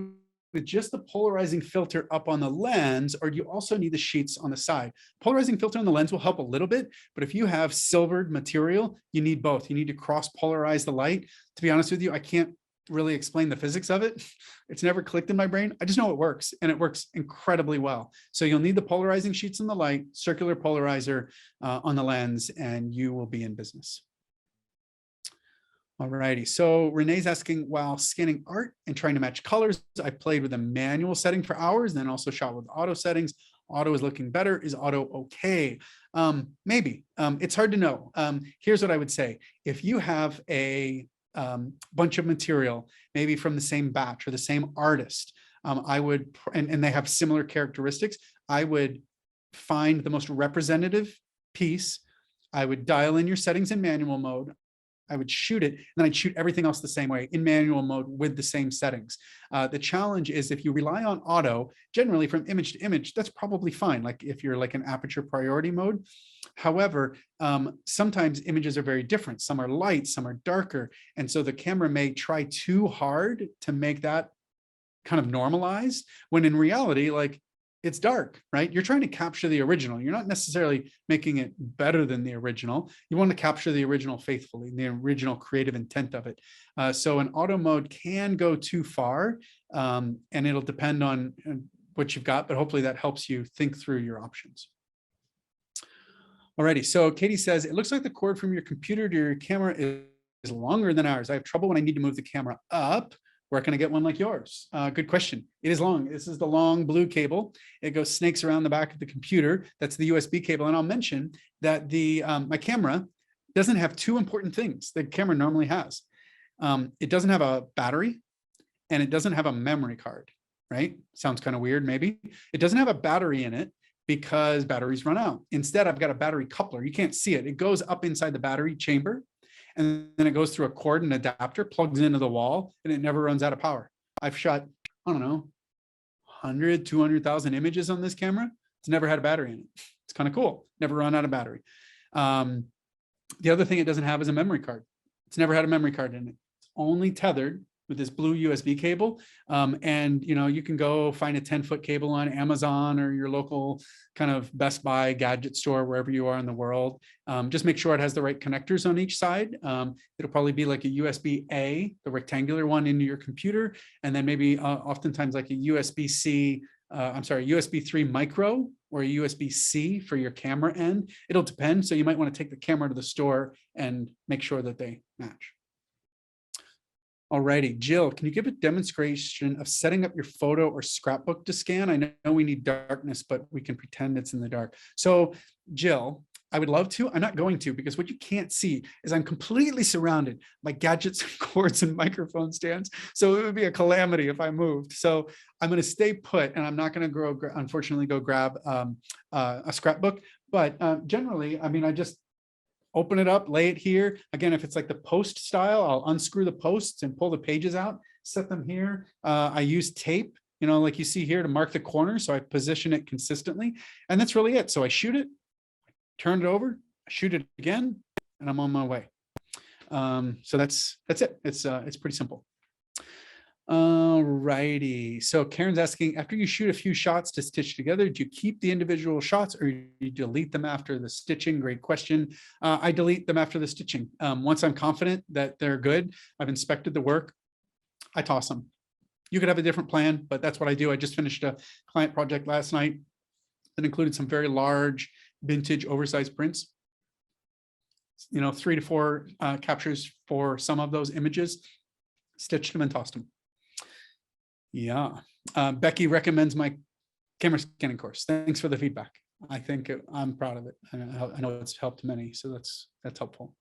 with just the polarizing filter up on the lens, or do you also need the sheets on the side? Polarizing filter on the lens will help a little bit, but if you have silvered material, you need both. You need to cross polarize the light. To be honest with you, I can't really explain the physics of it. It's never clicked in my brain. I just know it works, and it works incredibly well. So you'll need the polarizing sheets on the light, circular polarizer on the lens, and you will be in business. All righty. So Renee's asking, while scanning art and trying to match colors, I played with a manual setting for hours, then also shot with auto settings. Auto is looking better. Is auto okay? Maybe. It's hard to know. Here's what I would say. If you have a bunch of material, maybe from the same batch or the same artist, I would, and they have similar characteristics, I would find the most representative piece. I would dial in your settings in manual mode. I would shoot it, and then I'd shoot everything else the same way in manual mode with the same settings. The challenge is if you rely on auto, generally from image to image, that's probably fine. Like if you're like an aperture priority mode. However, sometimes images are very different. Some are light, some are darker. And so the camera may try too hard to make that kind of normalized, when in reality, like, it's dark, right? You're trying to capture the original. You're not necessarily making it better than the original. You want to capture the original faithfully, the original creative intent of it. So an auto mode can go too far, and it'll depend on what you've got, but hopefully that helps you think through your options. Alrighty, so Katie says, it looks like the cord from your computer to your camera is longer than ours. I have trouble when I need to move the camera up. Where can I get one like yours? Good question. It is long. This is the long blue cable. It goes snakes around the back of the computer. That's the USB cable. And I'll mention that my camera doesn't have two important things the camera normally has. It doesn't have a battery, and it doesn't have a memory card, right? Sounds kind of weird, maybe. It doesn't have a battery in it because batteries run out. Instead, I've got a battery coupler. You can't see it. It goes up inside the battery chamber, and then it goes through a cord and adapter, plugs into the wall, and it never runs out of power. I've shot, I don't know, 100, 200,000 images on this camera. It's never had a battery in it. It's kind of cool. Never run out of battery. The other thing it doesn't have is a memory card. It's never had a memory card in it. It's only tethered with this blue USB cable. And you can go find a 10-foot cable on Amazon or your local kind of Best Buy gadget store, wherever you are in the world. Just make sure it has the right connectors on each side. It'll probably be like a USB-A, the rectangular one, into your computer. And then maybe oftentimes like a USB-C, USB 3 micro or a USB-C for your camera end. It'll depend. So you might want to take the camera to the store and make sure that they match. Alrighty, Jill, can you give a demonstration of setting up your photo or scrapbook to scan? I know we need darkness, but we can pretend it's in the dark. So Jill, I would love to. I'm not going to, because what you can't see is I'm completely surrounded by gadgets and cords and microphone stands. So it would be a calamity if I moved. So I'm going to stay put, and I'm not going to unfortunately go grab a scrapbook. But generally, I mean, I just open it up, lay it here. Again, if it's like the post style, I'll unscrew the posts and pull the pages out, set them here. I use tape, like you see here, to mark the corners. So I position it consistently, and that's really it. So I shoot it, turn it over, shoot it again, and I'm on my way. So that's it. It's pretty simple. All righty. So Karen's asking, after you shoot a few shots to stitch together, do you keep the individual shots or do you delete them after the stitching? Great question. I delete them after the stitching. Once I'm confident that they're good, I've inspected the work, I toss them. You could have a different plan, but that's what I do. I just finished a client project last night. that included some very large vintage oversized prints. 3 to 4 captures for some of those images, stitched them and tossed them. Yeah. Becky recommends my camera scanning course. Thanks for the feedback. I'm proud of it. I know it's helped many, so that's helpful.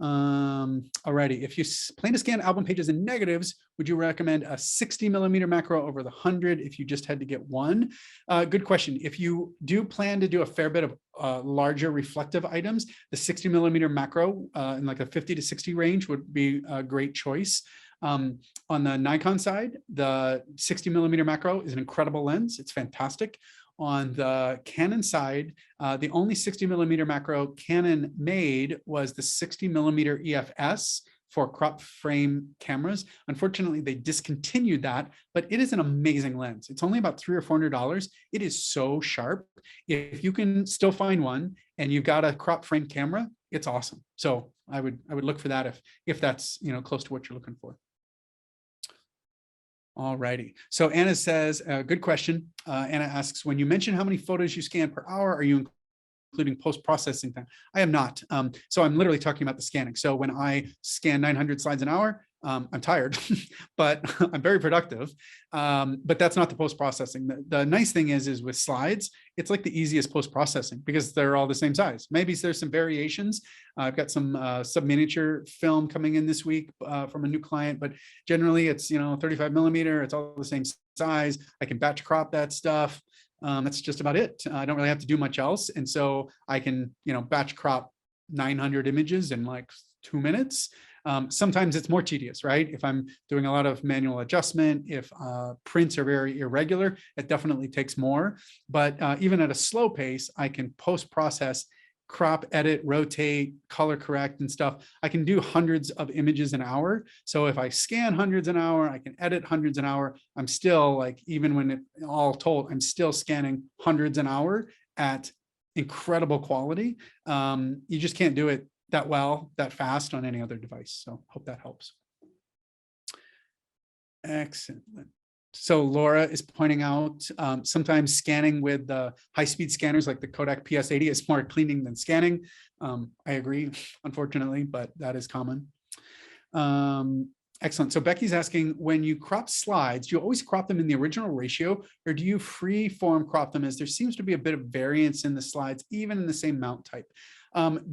Alrighty, if you plan to scan album pages in negatives, would you recommend a 60 millimeter macro over the 100 if you just had to get one? Good question. If you do plan to do a fair bit of larger reflective items, the 60 millimeter macro in like a 50 to 60 range would be a great choice. On the Nikon side, the 60 millimeter macro is an incredible lens. It's fantastic. On the Canon side, the only 60 millimeter macro Canon made was the 60 millimeter EFS for crop frame cameras. Unfortunately, they discontinued that, but it is an amazing lens. It's only about $300 or $400. It is so sharp. If you can still find one and you've got a crop frame camera, it's awesome. So I would look for that if that's close to what you're looking for. All righty. So Anna says, good question. Anna asks, when you mention how many photos you scan per hour, are you including post-processing time? I am not. So I'm literally talking about the scanning. So when I scan 900 slides an hour, I'm tired, but I'm very productive. But that's not the post-processing. The nice thing is with slides, it's like the easiest post-processing because they're all the same size. Maybe there's some variations. I've got some sub-miniature film coming in this week from a new client, but generally it's 35 millimeter. It's all the same size. I can batch crop that stuff. That's just about it. I don't really have to do much else. And so I can, batch crop 900 images in like 2 minutes. Sometimes it's more tedious, right? If I'm doing a lot of manual adjustment, if prints are very irregular, it definitely takes more. But even at a slow pace, I can post-process, crop, edit, rotate, color correct and stuff. I can do hundreds of images an hour. So if I scan hundreds an hour, I can edit hundreds an hour. I'm still like, even when it all told, I'm still scanning hundreds an hour at incredible quality. You just can't do it that fast on any other device. So hope that helps. Excellent. So Laura is pointing out sometimes scanning with the high-speed scanners like the Kodak PS80 is more cleaning than scanning. I agree, unfortunately, but that is common. Excellent. So Becky's asking, when you crop slides, do you always crop them in the original ratio, or do you free form crop them, as there seems to be a bit of variance in the slides, even in the same mount type?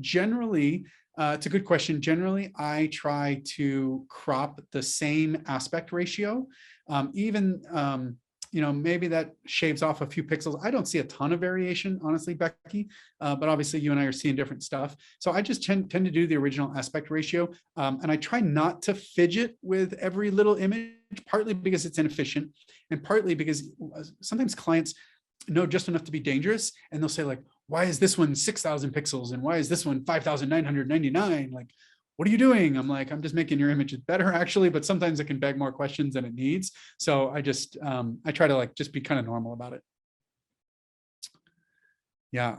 Generally, it's a good question. Generally, I try to crop the same aspect ratio. Maybe that shaves off a few pixels. I don't see a ton of variation, honestly, Becky, but obviously you and I are seeing different stuff. So I just tend to do the original aspect ratio. And I try not to fidget with every little image, partly because it's inefficient and partly because sometimes clients know just enough to be dangerous. And they'll say like, why is this one 6,000 pixels? And why is this one 5,999? Like, what are you doing? I'm like, I'm just making your images better actually, but sometimes it can beg more questions than it needs. So I just, I try to like, just be kind of normal about it. Yeah.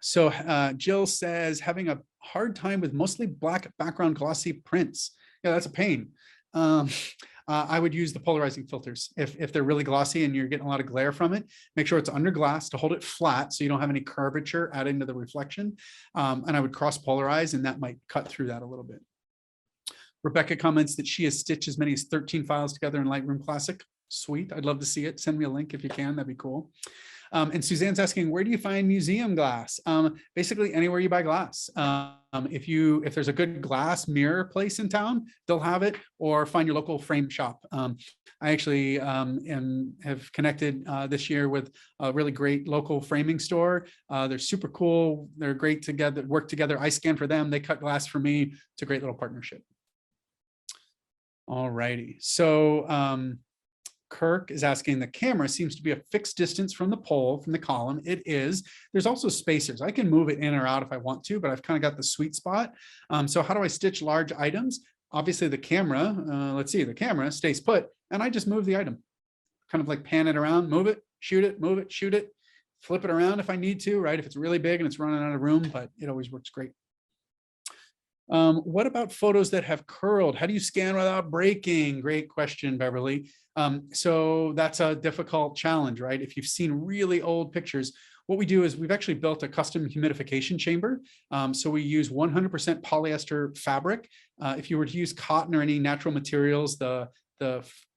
So Jill says, having a hard time with mostly black background glossy prints. Yeah, that's a pain. I would use the polarizing filters. If they're really glossy and you're getting a lot of glare from it, make sure it's under glass to hold it flat so you don't have any curvature adding to the reflection. And I would cross polarize and that might cut through that a little bit. Rebecca comments that she has stitched as many as 13 files together in Lightroom Classic. Sweet, I'd love to see it. Send me a link if you can, that'd be cool. And Suzanne's asking, where do you find museum glass? Basically anywhere you buy glass. If there's a good glass mirror place in town, they'll have it, or find your local frame shop. I actually have connected this year with a really great local framing store. They're super cool. They're great together, work together. I scan for them. They cut glass for me. It's a great little partnership. All righty. So Kirk is asking, the camera seems to be a fixed distance from the pole, from the column. It is. There's also spacers. I can move it in or out if I want to, but I've kind of got the sweet spot. So how do I stitch large items? Obviously the camera, let's see, the camera stays put and I just move the item. Kind of like pan it around, move it, shoot it, move it, shoot it, flip it around if I need to, right? If it's really big and it's running out of room, but it always works great. What about photos that have curled? How do you scan without breaking? Great question, Beverly. So that's a difficult challenge, right? If you've seen really old pictures, what we do is we've actually built a custom humidification chamber. So we use 100% polyester fabric. If you were to use cotton or any natural materials, the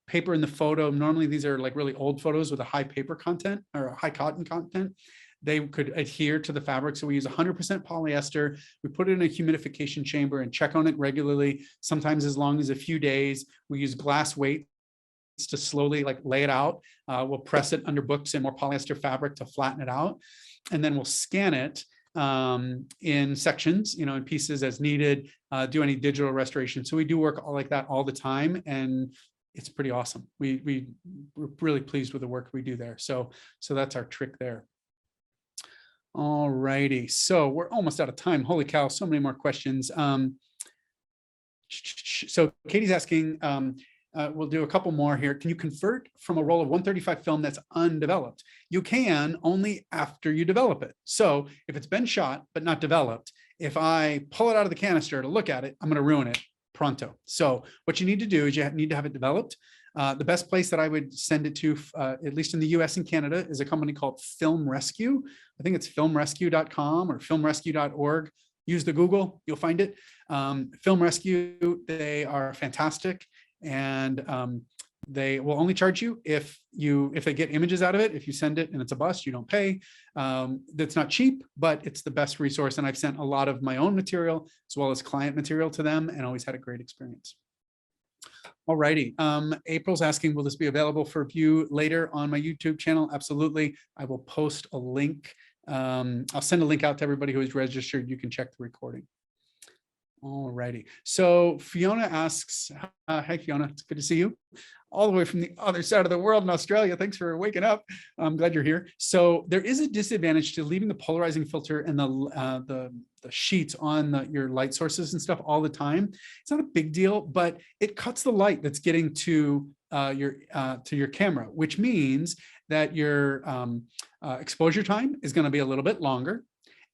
paper in the photo, normally these are like really old photos with a high paper content or high cotton content. They could adhere to the fabric. So we use 100% polyester. We put it in a humidification chamber and check on it regularly, sometimes as long as a few days. We use glass weights to slowly like lay it out. We'll press it under books and more polyester fabric to flatten it out. And then we'll scan it in sections, in pieces as needed, do any digital restoration. So we do work all like that all the time. And it's pretty awesome. We're really pleased with the work we do there. So that's our trick there. All righty. So we're almost out of time. Holy cow, so many more questions. So Katie's asking, we'll do a couple more here. Can you convert from a roll of 135 film that's undeveloped? You can, only after you develop it. So if it's been shot but not developed, if I pull it out of the canister to look at it, I'm going to ruin it pronto. So what you need to do is you need to have it developed. The best place that I would send it to, at least in the US and Canada, is a company called Film Rescue. I think it's filmrescue.com or filmrescue.org. Use the Google, you'll find it. Film Rescue, they are fantastic. And they will only charge you if they get images out of it. If you send it and it's a bust, you don't pay. That's not cheap, but it's the best resource. And I've sent a lot of my own material as well as client material to them and always had a great experience. All righty. April's asking, will this be available for view later on my YouTube channel? Absolutely. I will post a link. I'll send a link out to everybody who is registered. You can check the recording. All righty. So Fiona asks, hi Fiona, it's good to see you. All the way from the other side of the world in Australia. Thanks for waking up. I'm glad you're here. So there is a disadvantage to leaving the polarizing filter and the sheets on your light sources and stuff all the time. It's not a big deal, but it cuts the light that's getting to your camera, which means that your exposure time is going to be a little bit longer.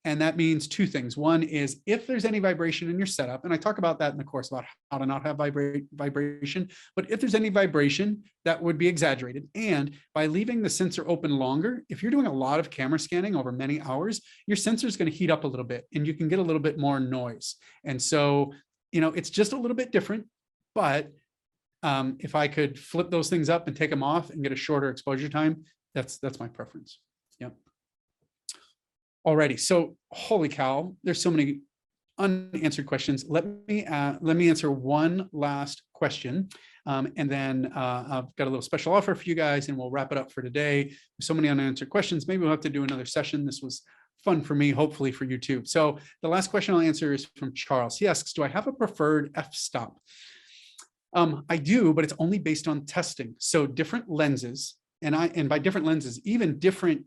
And that means two things. One is if there's any vibration in your setup, and I talk about that in the course about how to not have vibration, but if there's any vibration, that would be exaggerated. And by leaving the sensor open longer, if you're doing a lot of camera scanning over many hours, your sensor is going to heat up a little bit and you can get a little bit more noise. And so, it's just a little bit different, but if I could flip those things up and take them off and get a shorter exposure time, that's my preference. Yep. Alrighty, so holy cow, there's so many unanswered questions. Let me answer one last question, and then I've got a little special offer for you guys, and we'll wrap it up for today. There's so many unanswered questions. Maybe we'll have to do another session. This was fun for me, hopefully for you too. So the last question I'll answer is from Charles. He asks, do I have a preferred f-stop? I do, but it's only based on testing. So different lenses, and by different lenses, even different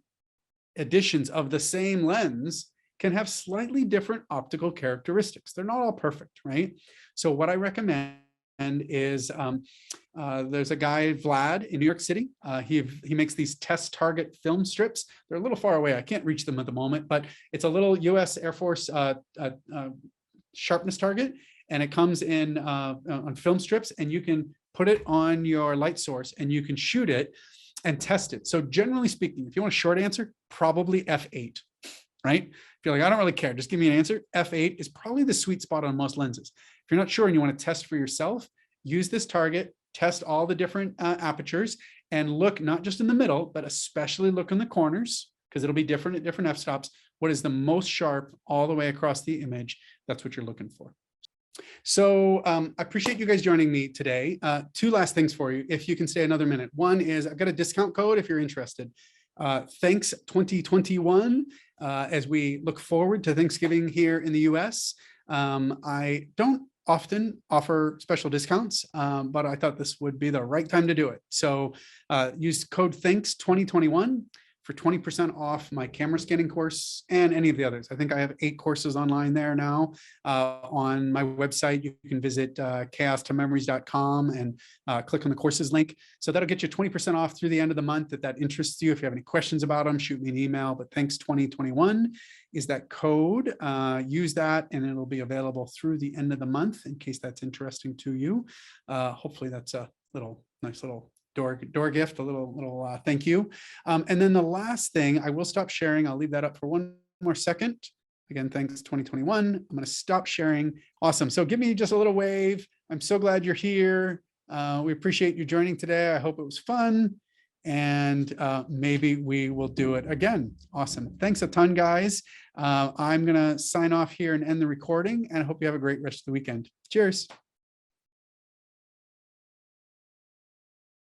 editions of the same lens can have slightly different optical characteristics. They're not all perfect, right? So what I recommend is there's a guy, Vlad, in New York City. He makes these test target film strips. They're a little far away. I can't reach them at the moment, but it's a little US Air Force sharpness target, and it comes in on film strips, and you can put it on your light source and you can shoot it and test it. So generally speaking, if you want a short answer, probably f8, right? If you're like, I don't really care, just give me an answer. f8 is probably the sweet spot on most lenses. If you're not sure and you want to test for yourself, use this target, test all the different apertures, and look not just in the middle, but especially look in the corners, because it'll be different at different f-stops. What is the most sharp all the way across the image? That's what you're looking for. So I appreciate you guys joining me today. Two last things for you, if you can stay another minute. One is I've got a discount code if you're interested. Thanks 2021, as we look forward to Thanksgiving here in the US. I don't often offer special discounts, but I thought this would be the right time to do it. So use code Thanks 2021 for 20% off my camera scanning course and any of the others. I think I have 8 courses online there now. On my website, you can visit chaos2memories.com and click on the courses link. So that'll get you 20% off through the end of the month if that interests you. If you have any questions about them, shoot me an email. But Thanks 2021 is that code. Use that and it'll be available through the end of the month in case that's interesting to you. Hopefully that's a nice little door gift, a little thank you. And then the last thing, I will stop sharing. I'll leave that up for one more second. Again, thanks 2021. I'm going to stop sharing. Awesome. So give me just a little wave. I'm so glad you're here. We appreciate you joining today. I hope it was fun. And maybe we will do it again. Awesome. Thanks a ton, guys. I'm going to sign off here and end the recording, and I hope you have a great rest of the weekend. Cheers.